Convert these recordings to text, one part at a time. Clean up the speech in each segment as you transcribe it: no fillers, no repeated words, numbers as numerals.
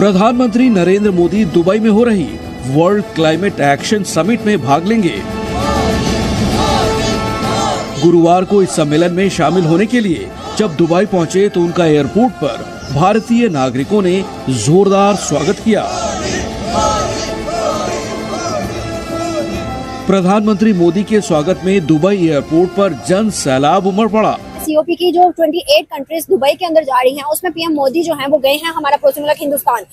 प्रधानमंत्री नरेंद्र मोदी दुबई में हो रही वर्ल्ड क्लाइमेट एक्शन समिट में भाग लेंगे। गुरुवार को इस सम्मेलन में शामिल होने के लिए जब दुबई पहुंचे तो उनका एयरपोर्ट पर भारतीय नागरिकों ने जोरदार स्वागत किया। प्रधानमंत्री मोदी के स्वागत में दुबई एयरपोर्ट पर जन सैलाब उमड़ पड़ा। सीओपी की जो 28 कंट्रीज दुबई के अंदर जा रही हैं, उसमें पीएम मोदी जो हैं वो गए हैं। हमारा पड़ोसी मुल्क हिंदुस्तान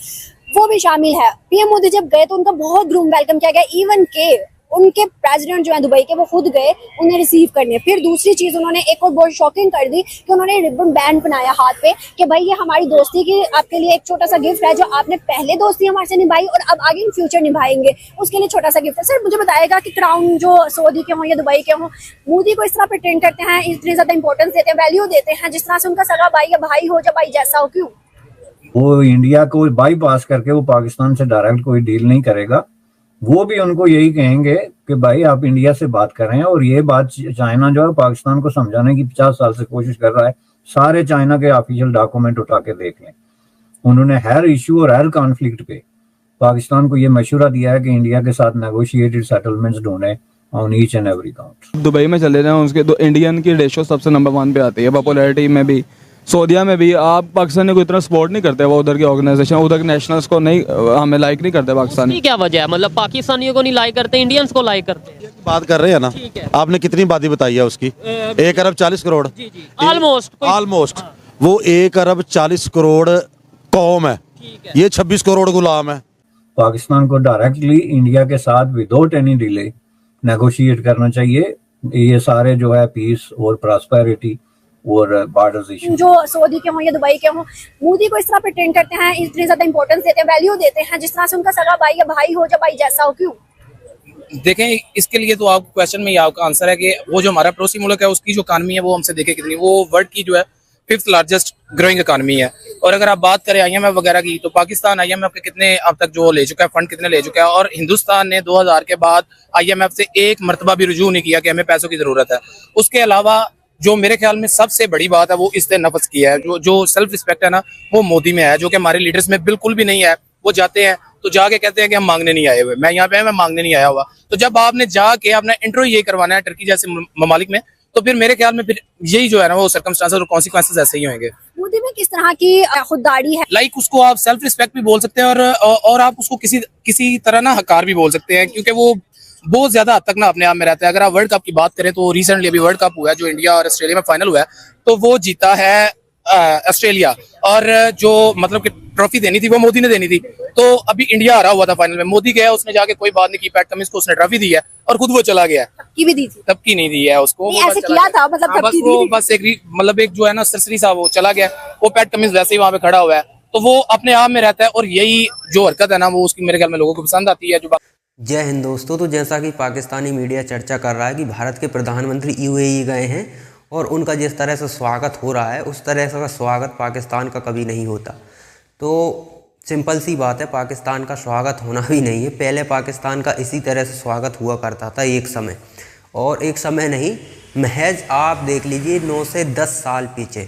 वो भी शामिल है। पीएम मोदी जब गए तो उनका बहुत ग्रूम वेलकम किया गया। इवन के उनके प्रेसिडेंट जो है दुबई के, वो खुद गए उन्हें रिसीव करने। फिर दूसरी चीज उन्होंने एक और बहुत शॉकिंग कर दी कि उन्होंने रिबन बैंड बनाया हाथ पे कि भाई ये हमारी दोस्ती की आपके लिए एक छोटा सा गिफ्ट है, जो आपने पहले दोस्ती हमारे से निभाई और अब आगे इन फ्यूचर निभाएंगे, उसके लिए छोटा सा गिफ्ट है। सर मुझे बताएगा कि क्राउन जो सऊदी के हों या दुबई के हों, मोदी को इस तरह प्रिटेंड करते हैं, इतनी ज्यादा इंपॉर्टेंस देते हैं, वैल्यू देते हैं, जिस तरह से उनका सगा भाई या भाई हो, जब भाई जैसा हो, क्यों? वो इंडिया को बाईपास करके वो पाकिस्तान से डायरेक्ट कोई डील नहीं करेगा। वो भी उनको यही कहेंगे कि भाई आप इंडिया से बात कर रहे हैं। और ये बात चाइना जो है पाकिस्तान को समझाने की 50 साल से कोशिश कर रहा है। सारे चाइना के ऑफिशियल डॉक्यूमेंट उठा के देख लें। उन्होंने हर इश्यू और हर कॉन्फ्लिक्ट पे पाकिस्तान को ये मशवरा दिया है कि इंडिया के साथ नेगोशिएटेड सेटलमेंट्स ढूंढे on each and every count. Dubai में चले जाएं, उसके तो इंडियन की रेशो सबसे नंबर 1 पे आती है, पॉपुलैरिटी में भी। सऊदीया में भी आप पाकिस्तान को इतना सपोर्ट नहीं करते, वो उधर की ऑर्गेनाइजेशन, उधर के नेशनल्स को नहीं, हमें लाइक नहीं करते पाकिस्तानी। क्या वजह है? मतलब पाकिस्तानियों को नहीं लाइक करते, इंडियंस को लाइक करते हैं। बात कर रहे हैं ना, आपने कितनी बात बताई है उसकी? 1 अरब 40 करोड़ ऑलमोस्ट वो 1 अरब 40 करोड़ कौम है, ये 26 करोड़ गुलाम है। पाकिस्तान को डायरेक्टली इंडिया के साथ विदाउट एनी डिले नेगोशिएट करना चाहिए। ये सारे जो है पीस और प्रॉस्पेरिटी और बॉर्डर्स इशू जो सऊदी के हों या दुबई के हों, मोदी को इस तरह प्रिटेंड करते हैं, इतनी ज्यादा इंपॉर्टेंस देते हैं, वैल्यू देते हैं, जिस तरह से उनका सगा भाई या भाई हो, जब भाई जैसा हो, क्यों? देखें, इसके लिए तो आपको क्वेश्चन में आपका आंसर है कि वो जो हमारा पड़ोसी मुल्क है उसकी जो इकानमी है वो हमसे देखे कितनी, वो वर्ल्ड की जो है 5th लार्जेस्ट ग्रोइंग इकानमी है। और अगर आप बात करें IMF वगैरह की, तो पाकिस्तान IMF के कितने अब तक जो ले चुका है, फंड कितने ले चुका है। और हिंदुस्तान ने 2000 के बाद IMF से एक मरतबा भी रुजू नहीं किया कि हमें पैसों की जरूरत है। उसके अलावा जो मेरे ख्याल में सबसे बड़ी बात है वो इससे नफस की है, जो सेल्फ रिस्पेक्ट है ना, वो मोदी में है, जो कि हमारे लीडर्स में बिल्कुल भी नहीं है। वो जाते हैं तो जाके कहते हैं कि हम मांगने नहीं आए हुए, मैं यहाँ पे मैं मांगने नहीं आया हुआ। तो जब आपने जाके अपना इंट्रो ये करवाना है टर्की जैसे ममालिक में, तो फिर मेरे ख्याल में फिर यही जो है ना वो सर्कमस्टांसेस और कॉन्सिक्वेंसेस ऐसे ही होंगे। मोदी में किस तरह की खुददारी है? लाइक उसको आप सेल्फ रिस्पेक्ट भी बोल सकते हैं और आप उसको किसी तरह ना हकार भी बोल सकते हैं, क्योंकि वो बहुत ज्यादा हद तक ना अपने आप में रहता है। अगर आप वर्ल्ड कप की बात करें तो रिसेंटली अभी वर्ल्ड कप हुआ है जो इंडिया और ऑस्ट्रेलिया में फाइनल हुआ है, तो वो जीता है ऑस्ट्रेलिया। और जो मतलब कि ट्रॉफी देनी थी वो मोदी ने देनी थी, तो अभी इंडिया हारा हुआ था फाइनल में। मोदी गया, उसने जाके कोई बात नहीं की, पैट कमिंस को उसने ट्रॉफी दी है और खुद वो चला गया। तब की भी दी थी? तब की नहीं दी है उसको, ऐसे किया था मतलब तब की दी थी। बस एक जो है ना सरसरी साहब वो चला गया, वो पैट कमिंस वैसे ही वहां पे खड़ा हुआ है, तो वो अपने आप में रहता है। और यही जो हरकत है ना वो उसकी मेरे ख्याल में लोगों को पसंद आती है। जो जय हिंद दोस्तों। तो जैसा कि पाकिस्तानी मीडिया चर्चा कर रहा है कि भारत के प्रधानमंत्री UAE गए हैं और उनका जिस तरह से स्वागत हो रहा है उस तरह से स्वागत पाकिस्तान का कभी नहीं होता। तो सिंपल सी बात है, पाकिस्तान का स्वागत होना भी नहीं है। पहले पाकिस्तान का इसी तरह से स्वागत हुआ करता था एक समय, और एक समय नहीं, महज आप देख लीजिए 9 से 10 साल पीछे,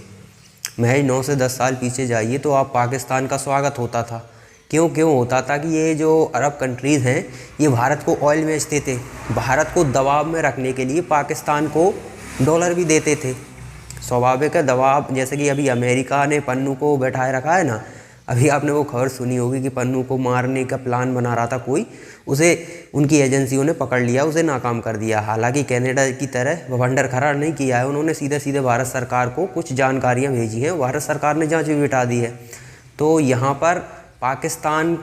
महज 9 से 10 साल पीछे जाइए तो आप पाकिस्तान का स्वागत होता था। क्यों होता था कि ये जो अरब कंट्रीज़ हैं ये भारत को ऑयल बेचते थे, भारत को दबाव में रखने के लिए पाकिस्तान को डॉलर भी देते थे। स्वाभाविक है दबाव, जैसे कि अभी अमेरिका ने पन्नू को बैठाए रखा है ना। अभी आपने वो खबर सुनी होगी कि पन्नू को मारने का प्लान बना रहा था कोई, उसे उनकी एजेंसियों ने पकड़ लिया, उसे नाकाम कर दिया। हालांकि कनाडा की तरह भवंडर खड़ा नहीं किया है, उन्होंने सीधे सीधे भारत सरकार को कुछ जानकारियाँ भेजी हैं, भारत सरकार ने जाँच भी बिठा दी है। तो यहाँ पर पाकिस्तान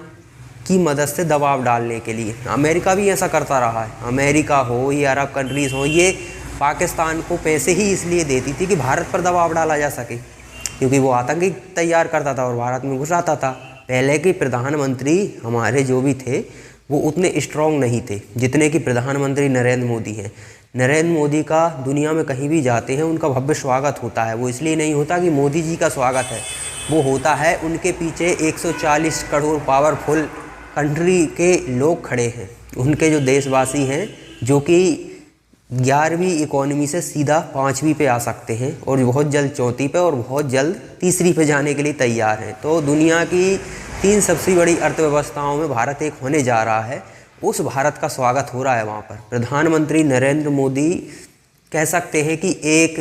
की मदद से दबाव डालने के लिए अमेरिका भी ऐसा करता रहा है। अमेरिका हो या अरब कंट्रीज़ हो, ये पाकिस्तान को पैसे ही इसलिए देती थी कि भारत पर दबाव डाला जा सके, क्योंकि वो आतंकी तैयार करता था और भारत में घुस आता था। पहले के प्रधानमंत्री हमारे जो भी थे वो उतने स्ट्रॉन्ग नहीं थे जितने कि प्रधानमंत्री नरेंद्र मोदी हैं। नरेंद्र मोदी का दुनिया में कहीं भी जाते हैं उनका भव्य स्वागत होता है। वो इसलिए नहीं होता कि मोदी जी का स्वागत है, वो होता है उनके पीछे 140 करोड़ पावरफुल कंट्री के लोग खड़े हैं, उनके जो देशवासी हैं, जो कि 11वीं इकोनॉमी से सीधा 5वीं पे आ सकते हैं और बहुत जल्द 4थी पे और बहुत जल्द 3री पे जाने के लिए तैयार हैं। तो दुनिया की 3 सबसे बड़ी अर्थव्यवस्थाओं में भारत एक होने जा रहा है, उस भारत का स्वागत हो रहा है वहाँ पर। प्रधानमंत्री नरेंद्र मोदी कह सकते हैं कि एक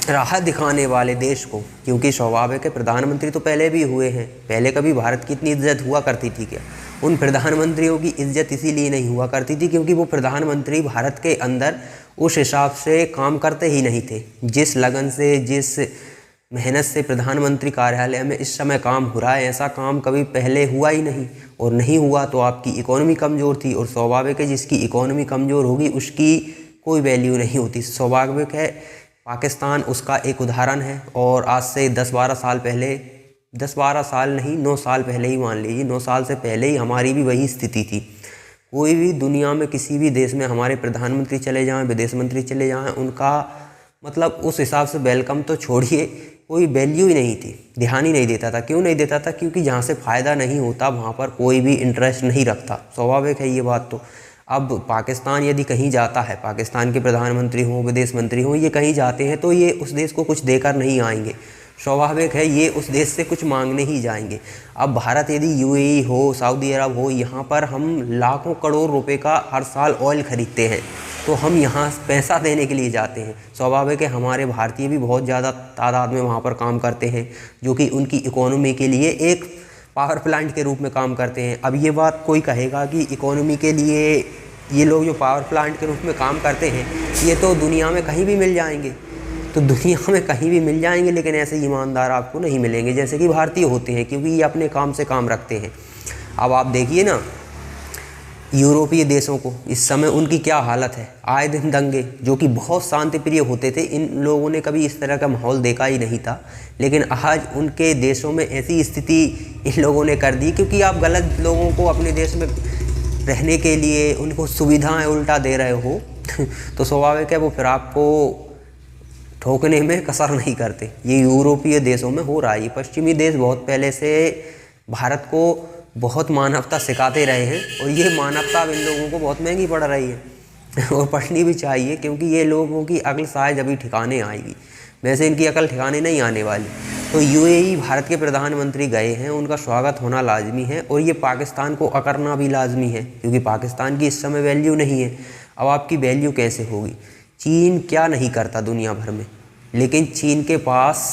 राह दिखाने वाले देश को, क्योंकि स्वाभाविक है प्रधानमंत्री तो पहले भी हुए हैं, पहले कभी भारत की इतनी इज्जत हुआ करती थी क्या? उन प्रधानमंत्रियों की इज्जत इसीलिए नहीं हुआ करती थी क्योंकि वो प्रधानमंत्री भारत के अंदर उस हिसाब से काम करते ही नहीं थे। जिस लगन से, जिस मेहनत से प्रधानमंत्री कार्यालय में इस समय काम हो रहा है, ऐसा काम कभी पहले हुआ ही नहीं। और नहीं हुआ तो आपकी इकोनॉमी कमज़ोर थी, और स्वाभाविक है जिसकी इकोनॉमी कमज़ोर होगी उसकी कोई वैल्यू नहीं होती। स्वाभाविक है पाकिस्तान उसका एक उदाहरण है। और आज से 10-12 साल पहले, 10-12 साल नहीं 9 साल पहले ही मान लीजिए, 9 साल से पहले ही हमारी भी वही स्थिति थी। कोई भी दुनिया में किसी भी देश में हमारे प्रधानमंत्री चले जाएं, विदेश मंत्री चले जाएं, उनका मतलब उस हिसाब से वेलकम तो छोड़िए, कोई वैल्यू ही नहीं थी, ध्यान ही नहीं देता था। क्यों नहीं देता था? क्योंकि जहाँ से फ़ायदा नहीं होता वहाँ पर कोई भी इंटरेस्ट नहीं रखता। स्वाभाविक है ये बात। तो अब पाकिस्तान यदि कहीं जाता है, पाकिस्तान के प्रधानमंत्री हों, विदेश मंत्री हों, ये कहीं जाते हैं तो ये उस देश को कुछ देकर नहीं आएंगे। स्वाभाविक है ये उस देश से कुछ मांगने ही जाएंगे। अब भारत यदि यूएई हो, सऊदी अरब हो, यहाँ पर हम लाखों करोड़ रुपए का हर साल ऑयल खरीदते हैं, तो हम यहाँ पैसा देने के लिए जाते हैं। स्वाभाविक है हमारे भारतीय भी बहुत ज़्यादा तादाद में वहाँ पर काम करते हैं, जो कि उनकी इकोनॉमी के लिए एक पावर प्लांट के रूप में काम करते हैं। अब ये बात कोई कहेगा कि इकोनॉमी के लिए ये लोग जो पावर प्लांट के रूप में काम करते हैं ये तो दुनिया में कहीं भी मिल जाएंगे, तो दुनिया में कहीं भी मिल जाएंगे, लेकिन ऐसे ईमानदार आपको नहीं मिलेंगे जैसे कि भारतीय होते हैं, क्योंकि ये अपने काम से काम रखते हैं। अब आप देखिए ना यूरोपीय देशों को, इस समय उनकी क्या हालत है। आए दिन दंगे, जो कि बहुत शांति प्रिय होते थे, इन लोगों ने कभी इस तरह का माहौल देखा ही नहीं था, लेकिन आज उनके देशों में ऐसी स्थिति इन लोगों ने कर दी क्योंकि आप गलत लोगों को अपने देश में रहने के लिए उनको सुविधाएं उल्टा दे रहे हो तो स्वाभाविक है वो फिर आपको ठोकने में कसर नहीं करते। ये यूरोपीय देशों में हो रहा है। ये पश्चिमी देश बहुत पहले से भारत को बहुत मानवता सिखाते रहे हैं, और ये मानवता अब इन लोगों को बहुत महंगी पड़ रही है और पढ़नी भी चाहिए, क्योंकि ये लोगों की अक्ल शायद अभी ठिकाने आएगी। वैसे इनकी अकल ठिकाने नहीं आने वाली। तो यूएई भारत के प्रधानमंत्री गए हैं, उनका स्वागत होना लाजमी है, और ये पाकिस्तान को अकरना भी लाजमी है, क्योंकि पाकिस्तान की इस समय वैल्यू नहीं है। अब आपकी वैल्यू कैसे होगी? चीन क्या नहीं करता दुनिया भर में, लेकिन चीन के पास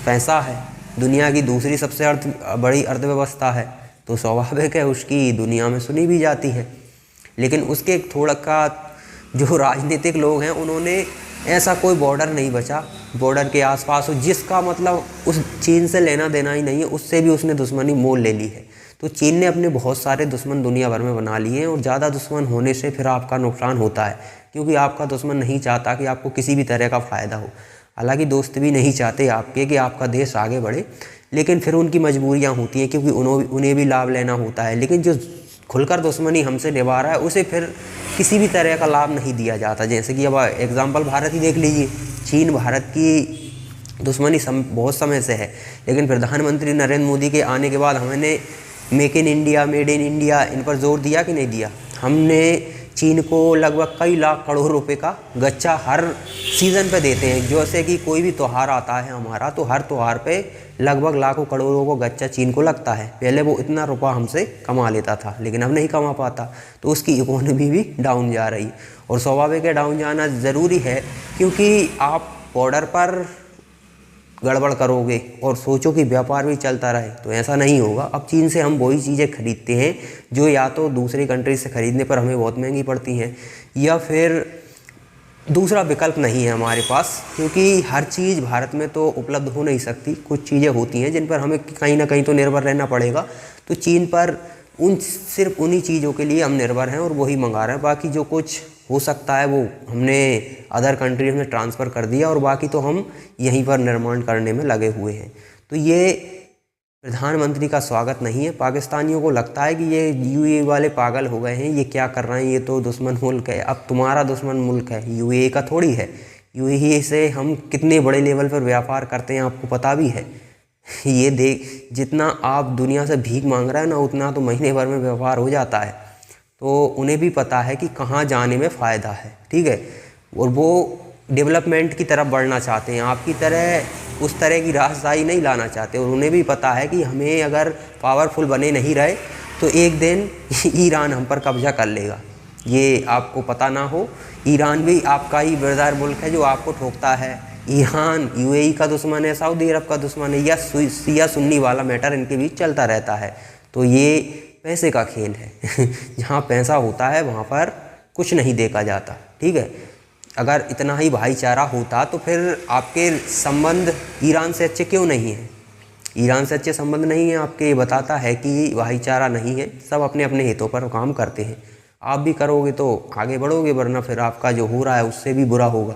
पैसा है, दुनिया की दूसरी सबसे बड़ी अर्थव्यवस्था है, तो स्वाभाविक है उसकी दुनिया में सुनी भी जाती है। लेकिन उसके थोड़ा का जो राजनीतिक लोग हैं उन्होंने ऐसा कोई बॉर्डर नहीं बचा बॉर्डर के आसपास हो जिसका मतलब उस चीन से लेना देना ही नहीं है, उससे भी उसने दुश्मनी मोल ले ली है। तो चीन ने अपने बहुत सारे दुश्मन दुनिया भर में बना लिए हैं, और ज़्यादा दुश्मन होने से फिर आपका नुकसान होता है, क्योंकि आपका दुश्मन नहीं चाहता कि आपको किसी भी तरह का फ़ायदा हो। हालांकि दोस्त भी नहीं चाहते आपके कि आपका देश आगे बढ़े, लेकिन फिर उनकी मजबूरियाँ होती हैं, क्योंकि उन्हें भी लाभ लेना होता है। लेकिन जो खुलकर दुश्मनी हमसे निभा रहा है उसे फिर किसी भी तरह का लाभ नहीं दिया जाता। जैसे कि अब एग्जाम्पल भारत ही देख लीजिए, चीन भारत की दुश्मनी बहुत समय से है, लेकिन प्रधानमंत्री नरेंद्र मोदी के आने के बाद हमने make in India, made in India, इन पर जोर दिया कि नहीं दिया? हमने चीन को लगभग कई लाख करोड़ रुपए का गच्चा हर सीज़न पे देते हैं। जैसे कि कोई भी त्यौहार आता है हमारा, तो हर त्यौहार पे लगभग लाखों करोड़ों को गच्चा चीन को लगता है। पहले वो इतना रुपया हमसे कमा लेता था, लेकिन अब नहीं कमा पाता, तो उसकी इकोनॉमी भी डाउन जा रही। और स्वाभाविक है डाउन जाना ज़रूरी है, क्योंकि आप बॉर्डर पर गड़बड़ करोगे और सोचो कि व्यापार भी चलता रहे, तो ऐसा नहीं होगा। अब चीन से हम वही चीज़ें खरीदते हैं जो या तो दूसरी कंट्री से ख़रीदने पर हमें बहुत महंगी पड़ती हैं, या फिर दूसरा विकल्प नहीं है हमारे पास, क्योंकि हर चीज़ भारत में तो उपलब्ध हो नहीं सकती। कुछ चीज़ें होती हैं जिन पर हमें कहीं ना कहीं तो निर्भर रहना पड़ेगा। तो चीन पर सिर्फ उन्हीं चीज़ों के लिए हम निर्भर हैं और वही मंगा रहे हैं। बाकी जो कुछ हो सकता है वो हमने अदर कंट्रीज में ट्रांसफ़र कर दिया, और बाकी तो हम यहीं पर निर्माण करने में लगे हुए हैं। तो ये प्रधानमंत्री का स्वागत नहीं है। पाकिस्तानियों को लगता है कि ये यूएई वाले पागल हो गए हैं, ये क्या कर रहे हैं, ये तो दुश्मन मुल्क है। अब तुम्हारा दुश्मन मुल्क है, यूएई का थोड़ी है। यूएई से हम कितने बड़े लेवल पर व्यापार करते हैं आपको पता भी है। ये देख, जितना आप दुनिया से भीख मांग रहे हैं ना, उतना तो महीने भर में व्यवहार हो जाता है। तो उन्हें भी पता है कि कहाँ जाने में फ़ायदा है, ठीक है, और वो डेवलपमेंट की तरफ बढ़ना चाहते हैं। आपकी तरह उस तरह की राजशाही नहीं लाना चाहते, और उन्हें भी पता है कि हमें अगर पावरफुल बने नहीं रहे तो एक दिन ईरान हम पर कब्जा कर लेगा। ये आपको पता ना हो, ईरान भी आपका ही ब्रदर मुल्क है जो आपको ठोकता है। ईरान यूएई का दुश्मन है, सऊदी अरब का दुश्मन है, या शिया सुन्नी वाला मैटर इनके बीच चलता रहता है। तो ये पैसे का खेल है जहाँ पैसा होता है वहाँ पर कुछ नहीं देखा जाता, ठीक है। अगर इतना ही भाईचारा होता तो फिर आपके संबंध ईरान से अच्छे क्यों नहीं हैं? ईरान से अच्छे संबंध नहीं है आपके, ये बताता है कि भाईचारा नहीं है, सब अपने अपने हितों पर काम करते हैं। आप भी करोगे तो आगे बढ़ोगे, वरना फिर आपका जो हो रहा है उससे भी बुरा होगा।